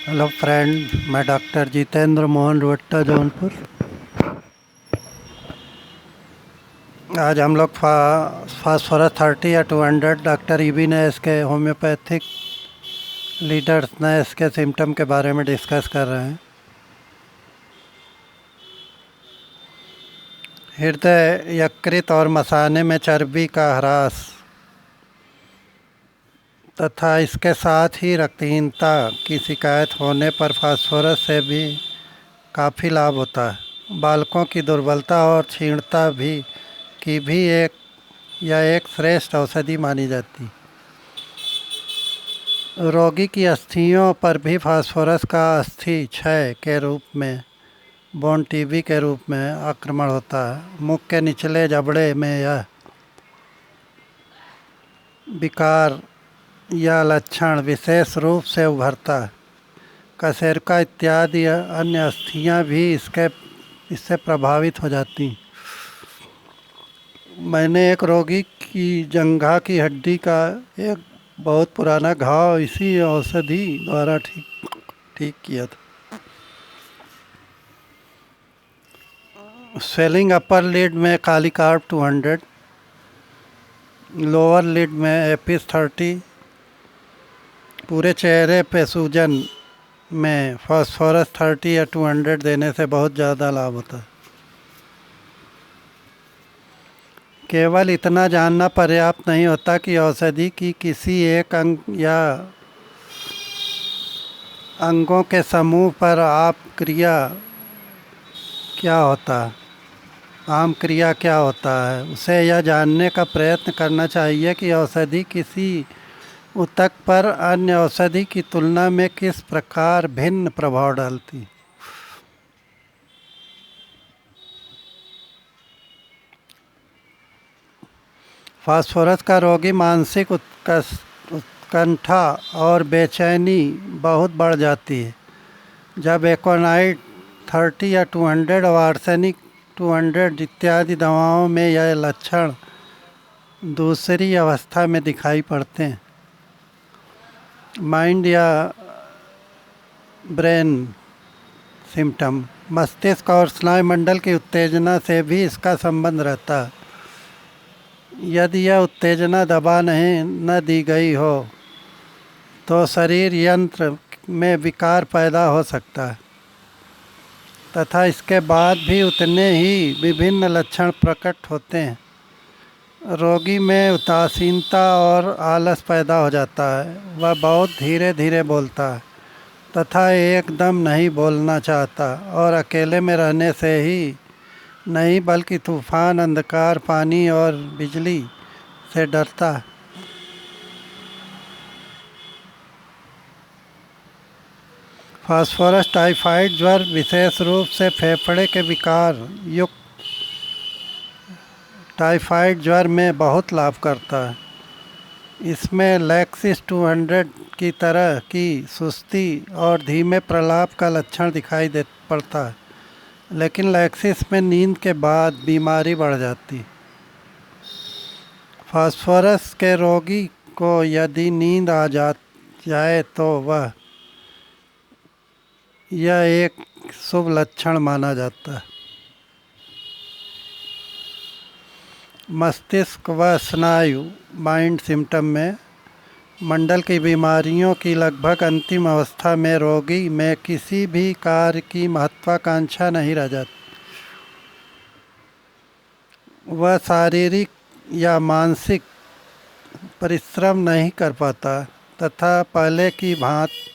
Hello friend, मैं doctor Jitendra Mohan रोहट्टा, Jaunpur. आज हम लोग फास्फोरस 30 या 200 डॉक्टर ईबी नैश के होम्योपैथिक लीडर्स नैश के सिम्टम के बारे में डिस्कस कर रहे हैं। हृदय यकृत और मसाने में चर्बी का ह्रास तथा इसके साथ ही रक्तहीनता की शिकायत होने पर फास्फोरस से भी काफ़ी लाभ होता है। बालकों की दुर्बलता और क्षीणता भी यह एक श्रेष्ठ औषधि मानी जाती। रोगी की अस्थियों पर भी फास्फोरस का अस्थि क्षय के रूप में बोन टीबी के रूप में आक्रमण होता है। मुख के निचले जबड़े में यह विकार या लक्षण विशेष रूप से उभरता है। कशेरुका इत्यादि अन्य अस्थियां भी इससे प्रभावित हो जाती। मैंने एक रोगी की जंघा की हड्डी का एक बहुत पुराना घाव इसी औषधि द्वारा ठीक किया था। स्वेलिंग अपर लिड में कालीकार्प 200, लोअर लिड में एपिस 30, पूरे चेहरे पे सूजन में फास्फोरस 30 या 200 देने से बहुत ज़्यादा लाभ होता है। केवल इतना जानना पर्याप्त नहीं होता कि औषधि की किसी एक अंगों के समूह पर आम क्रिया क्या होता है। उसे यह जानने का प्रयत्न करना चाहिए कि औषधि किसी ऊतक पर अन्य औषधि की तुलना में किस प्रकार भिन्न प्रभाव डालती। फास्फोरस का रोगी मानसिक उत्कंठा और बेचैनी बहुत बढ़ जाती है। जब एकोनाइट 30 या 200 और आर्सेनिक 200 इत्यादि दवाओं में यह लक्षण दूसरी अवस्था में दिखाई पड़ते हैं। माइंड या ब्रेन सिम्टम, मस्तिष्क और स्नायुमंडल की उत्तेजना से भी इसका संबंध रहता है। यदि यह उत्तेजना दबा न दी गई हो तो शरीर यंत्र में विकार पैदा हो सकता है तथा इसके बाद भी उतने ही विभिन्न लक्षण प्रकट होते हैं। रोगी में उदासीनता और आलस पैदा हो जाता है। वह बहुत धीरे धीरे बोलता है तथा एकदम नहीं बोलना चाहता और अकेले में रहने से ही नहीं बल्कि तूफान, अंधकार, पानी और बिजली से डरता है। फास्फोरस टाइफाइड ज्वर, विशेष रूप से फेफड़े के विकार युक्त टाइफाइड ज्वर में बहुत लाभ करता है। इसमें लैक्सिस 200 की तरह की सुस्ती और धीमे प्रलाप का लक्षण दिखाई दे पड़ता है, लेकिन लैक्सिस में नींद के बाद बीमारी बढ़ जाती। फास्फोरस के रोगी को यदि नींद आ जाए तो यह एक शुभ लक्षण माना जाता है। मस्तिष्क व स्नायु माइंड सिम्टम में मंडल की बीमारियों की लगभग अंतिम अवस्था में रोगी में किसी भी कार्य की महत्वाकांक्षा नहीं रह जाती। वह शारीरिक या मानसिक परिश्रम नहीं कर पाता तथा पहले की भांति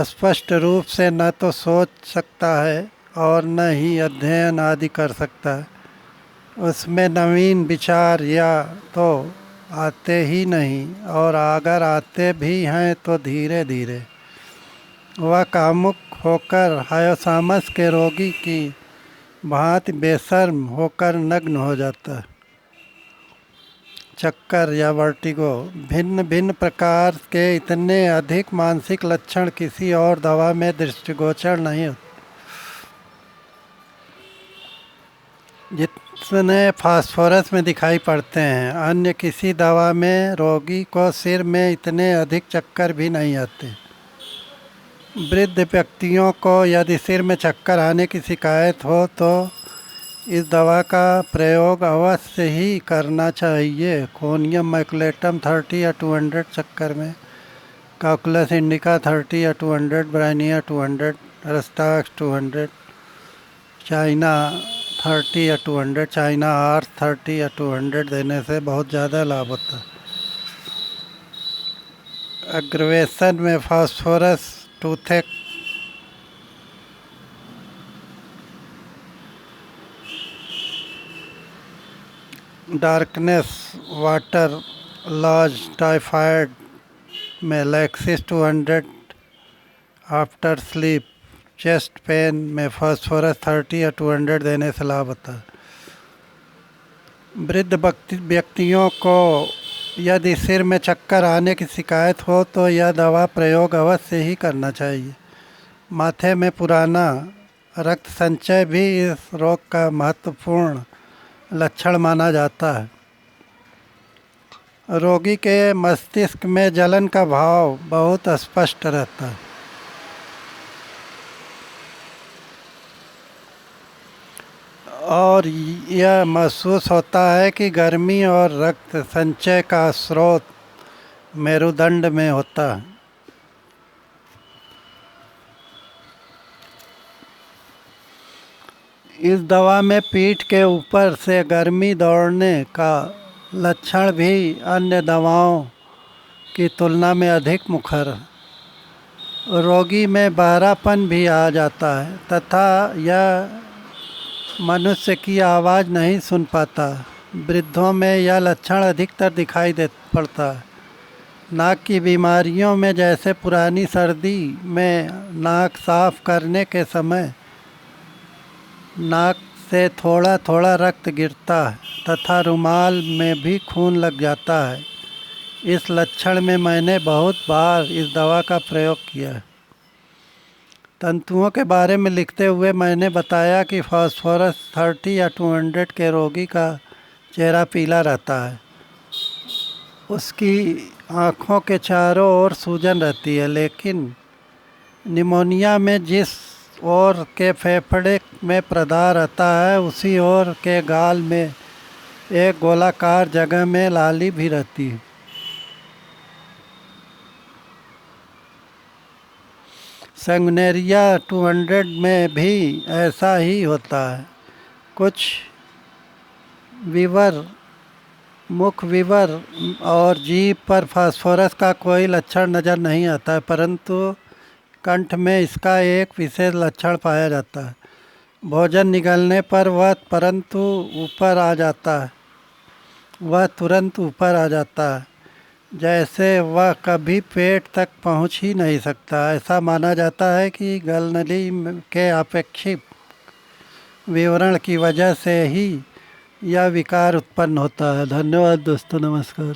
स्पष्ट रूप से न तो सोच सकता है और न ही अध्ययन आदि कर सकता है। उसमें नवीन विचार या तो आते ही नहीं और अगर आते भी हैं तो धीरे धीरे। वह कामुक होकर हायोसामस के रोगी की भांति बेशर्म होकर नग्न हो जाता है। चक्कर या वर्टिगो, भिन्न भिन्न प्रकार के इतने अधिक मानसिक लक्षण किसी और दवा में दृष्टिगोचर नहीं होते जितने फास्फोरस में दिखाई पड़ते हैं। अन्य किसी दवा में रोगी को सिर में इतने अधिक चक्कर भी नहीं आते। वृद्ध व्यक्तियों को यदि सिर में चक्कर आने की शिकायत हो तो इस दवा का प्रयोग अवश्य ही करना चाहिए। कोनियम मैकुलेटम 30 या 200 चक्कर में, कैकुलस इंडिका 30 या 200, ब्राइनिया 200, रस्टाक्स 200, चाइना 30 या 200, चाइना आर्स 30 या 200 देने से बहुत ज़्यादा लाभ होता है। एग्रवेशन में फास्फोरस टूथेक डार्कनेस, वाटर लॉज, टाइफाइड में lachesis 200 after sleep, chest pain में फास्फोरस 30 या 200 देने से लाभ होता है। वृद्ध व्यक्तियों को यदि सिर में चक्कर आने की शिकायत हो तो यह दवा प्रयोग अवश्य ही करना चाहिए। माथे में पुराना रक्त संचय भी इस रोग का महत्वपूर्ण लक्षण माना जाता है। रोगी के मस्तिष्क में जलन का भाव बहुत स्पष्ट रहता है। और यह महसूस होता है कि गर्मी और रक्त संचय का स्रोत मेरुदंड में होता है। इस दवा में पीठ के ऊपर से गर्मी दौड़ने का लक्षण भी अन्य दवाओं की तुलना में अधिक मुखर है। रोगी में बहरापन भी आ जाता है तथा यह मनुष्य की आवाज़ नहीं सुन पाता। वृद्धों में यह लक्षण अधिकतर दिखाई दे पड़ता है। नाक की बीमारियों में जैसे पुरानी सर्दी में नाक साफ करने के समय नाक से थोड़ा थोड़ा रक्त गिरता है तथा रुमाल में भी खून लग जाता है। इस लक्षण में मैंने बहुत बार इस दवा का प्रयोग किया है। तंतुओं के बारे में लिखते हुए मैंने बताया कि फास्फोरस 30 या 200 के रोगी का चेहरा पीला रहता है। उसकी आँखों के चारों ओर सूजन रहती है, लेकिन निमोनिया में जिस ओर के फेफड़े में प्रदाह रहता है उसी ओर के गाल में एक गोलाकार जगह में लाली भी रहती है। सैंगुनेरिया 200 में भी ऐसा ही होता है। कुछ विवर, मुख विवर और जीभ पर फास्फोरस का कोई लक्षण नज़र नहीं आता है, परंतु कंठ में इसका एक विशेष लक्षण पाया जाता है। भोजन निगलने पर वह तुरंत ऊपर आ जाता है, जैसे वह कभी पेट तक पहुंच ही नहीं सकता। ऐसा माना जाता है कि गलनली के अपेक्षित विवरण की वजह से ही यह विकार उत्पन्न होता है। धन्यवाद दोस्तों, नमस्कार।